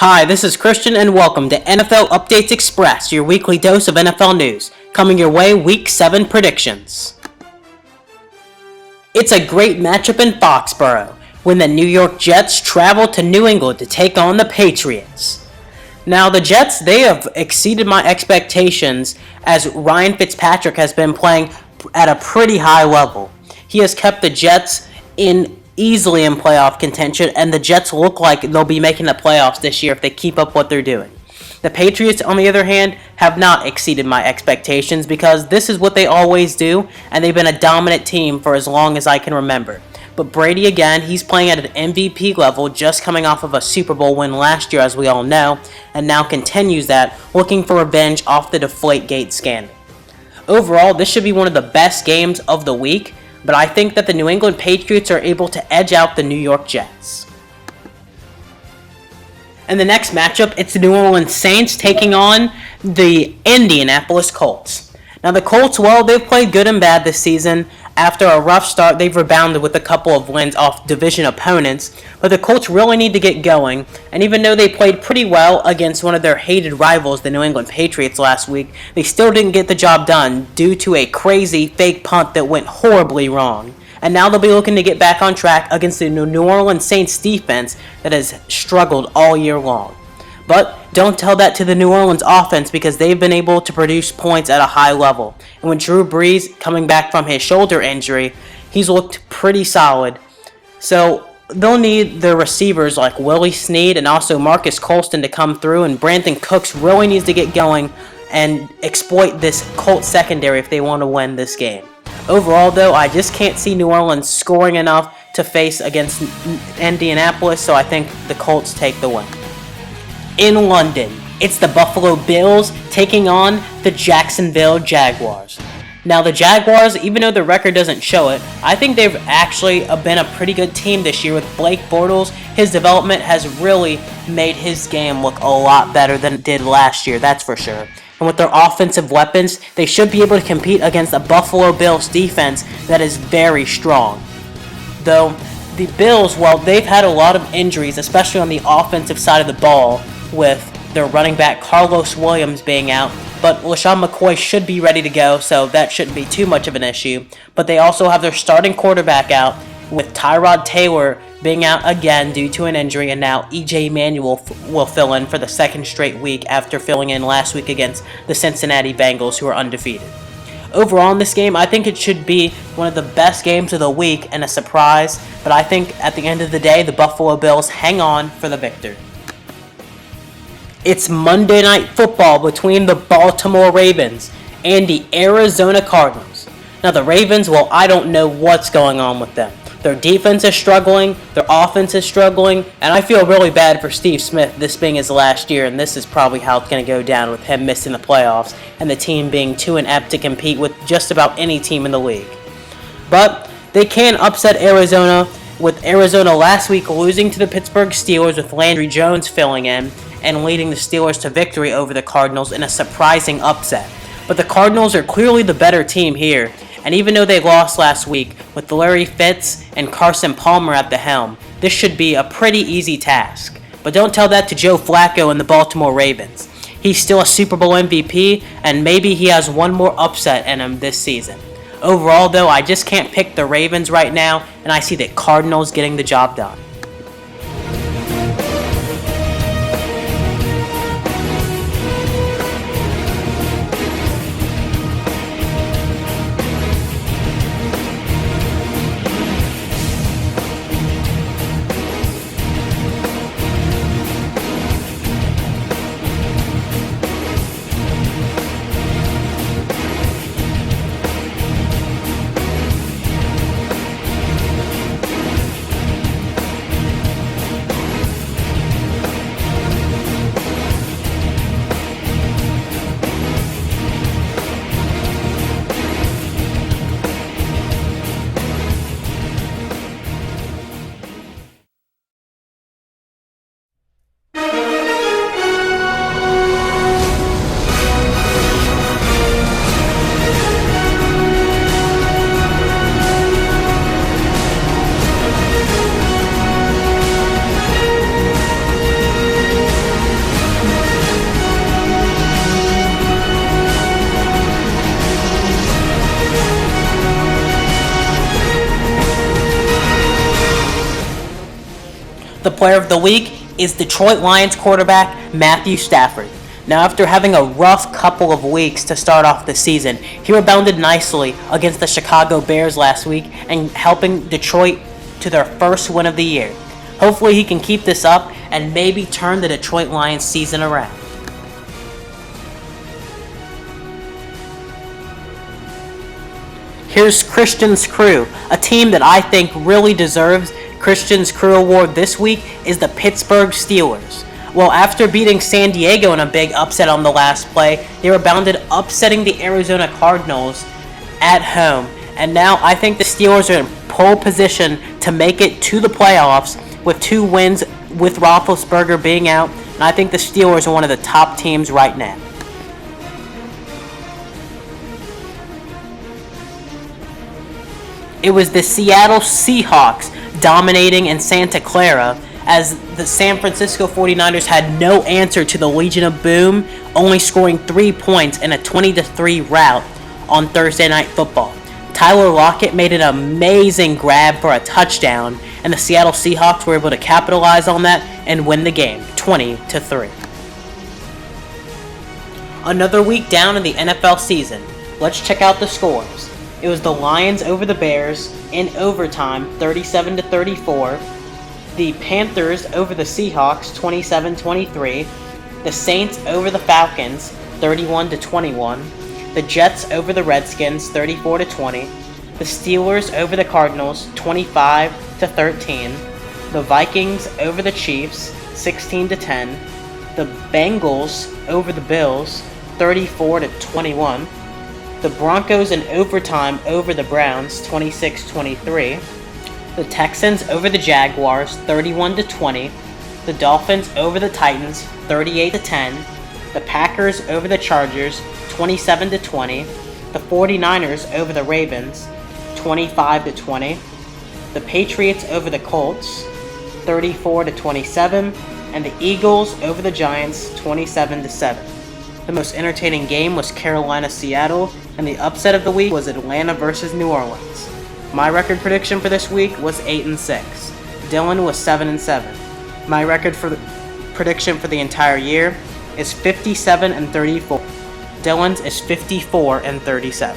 Hi, this is Christian and welcome to NFLUpdatesExpress, your weekly dose of NFL news, coming your way Week 7 predictions. It's a great matchup in Foxborough when the New York Jets travel to New England to take on the Patriots. Now the Jets, they have exceeded my expectations as Ryan Fitzpatrick has been playing at a pretty high level. He has kept the Jets easily in playoff contention, and the Jets look like they'll be making the playoffs this year if they keep up what they're doing. The Patriots, on the other hand, have not exceeded my expectations because this is what they always do, and they've been a dominant team for as long as I can remember. But Brady, again, he's playing at an MVP level, just coming off of a Super Bowl win last year, as we all know, and now continues that, looking for revenge off the Deflategate scandal. Overall, this should be one of the best games of the week, but I think that the New England Patriots are able to edge out the New York Jets. In the next matchup, it's the New Orleans Saints taking on the Indianapolis Colts. Now the Colts, well, they've played good and bad this season. After a rough start, they've rebounded with a couple of wins off division opponents, but the Colts really need to get going, and even though they played pretty well against one of their hated rivals, the New England Patriots, last week, they still didn't get the job done due to a crazy fake punt that went horribly wrong. And now they'll be looking to get back on track against the New Orleans Saints defense that has struggled all year long. But don't tell that to the New Orleans offense because they've been able to produce points at a high level. And with Drew Brees coming back from his shoulder injury, he's looked pretty solid. So they'll need their receivers like Willie Snead and also Marcus Colston to come through, and Brandon Cooks really needs to get going and exploit this Colts secondary if they want to win this game. Overall, though, I just can't see New Orleans scoring enough to face against Indianapolis, so I think the Colts take the win. In London, it's the Buffalo Bills taking on the Jacksonville Jaguars. Now the Jaguars, even though the record doesn't show it, I think they've actually been a pretty good team this year with Blake Bortles. His development has really made his game look a lot better than it did last year, that's for sure. And with their offensive weapons, they should be able to compete against the Buffalo Bills defense that is very strong. Though the Bills, well, they've had a lot of injuries, especially on the offensive side of the ball, with their running back Carlos Williams being out, but LaShawn McCoy should be ready to go, so that shouldn't be too much of an issue. But they also have their starting quarterback out, with Tyrod Taylor being out again due to an injury, and now E.J. Manuel will fill in for the second straight week after filling in last week against the Cincinnati Bengals, who are undefeated. Overall in this game, I think it should be one of the best games of the week and a surprise, but I think at the end of the day, the Buffalo Bills hang on for the victory. It's Monday Night Football between the Baltimore Ravens and the Arizona Cardinals. Now the Ravens, well, I don't know what's going on with them. Their defense is struggling, their offense is struggling, and I feel really bad for Steve Smith, this being his last year, and this is probably how it's going to go down with him missing the playoffs and the team being too inept to compete with just about any team in the league. But they can upset Arizona, with Arizona last week losing to the Pittsburgh Steelers with Landry Jones filling in and leading the Steelers to victory over the Cardinals in a surprising upset. But the Cardinals are clearly the better team here, and even though they lost last week with Larry Fitz and Carson Palmer at the helm, this should be a pretty easy task. But don't tell that to Joe Flacco and the Baltimore Ravens. He's still a Super Bowl MVP, and maybe he has one more upset in him this season. Overall, though, I just can't pick the Ravens right now, and I see the Cardinals getting the job done. player of the week is Detroit Lions quarterback Matthew Stafford. Now, after having a rough couple of weeks to start off the season, he rebounded nicely against the Chicago Bears last week and helping Detroit to their first win of the year. Hopefully he can keep this up and maybe turn the Detroit Lions season around. Here's Christian's Crew, a team that I think really deserves Christian's Crew Award this week is the Pittsburgh Steelers. Well, after beating San Diego in a big upset on the last play, they rebounded upsetting the Arizona Cardinals at home. And now I think the Steelers are in pole position to make it to the playoffs with 2 wins with Roethlisberger being out. And I think the Steelers are one of the top teams right now. It was the Seattle Seahawks dominating in Santa Clara as the San Francisco 49ers had no answer to the Legion of Boom, only scoring 3 points in a 20-3 rout on Thursday Night Football. Tyler Lockett made an amazing grab for a touchdown, and the Seattle Seahawks were able to capitalize on that and win the game, 20-3. Another week down in the NFL season. Let's check out the scores. It was the Lions over the Bears in overtime, 37-34. The Panthers over the Seahawks, 27-23. The Saints over the Falcons, 31-21. The Jets over the Redskins, 34-20. The Steelers over the Cardinals, 25-13. The Vikings over the Chiefs, 16-10. The Bengals over the Bills, 34-21. The Broncos in overtime over the Browns, 26-23. The Texans over the Jaguars, 31-20. The Dolphins over the Titans, 38-10. The Packers over the Chargers, 27-20. The 49ers over the Ravens, 25-20. The Patriots over the Colts, 34-27. And the Eagles over the Giants, 27-7. The most entertaining game was Carolina-Seattle, and the upset of the week was Atlanta versus New Orleans. My record prediction for this week was 8-6. Dylan was 7-7. My record prediction for the entire year is 57-34. Dylan's is 54-37.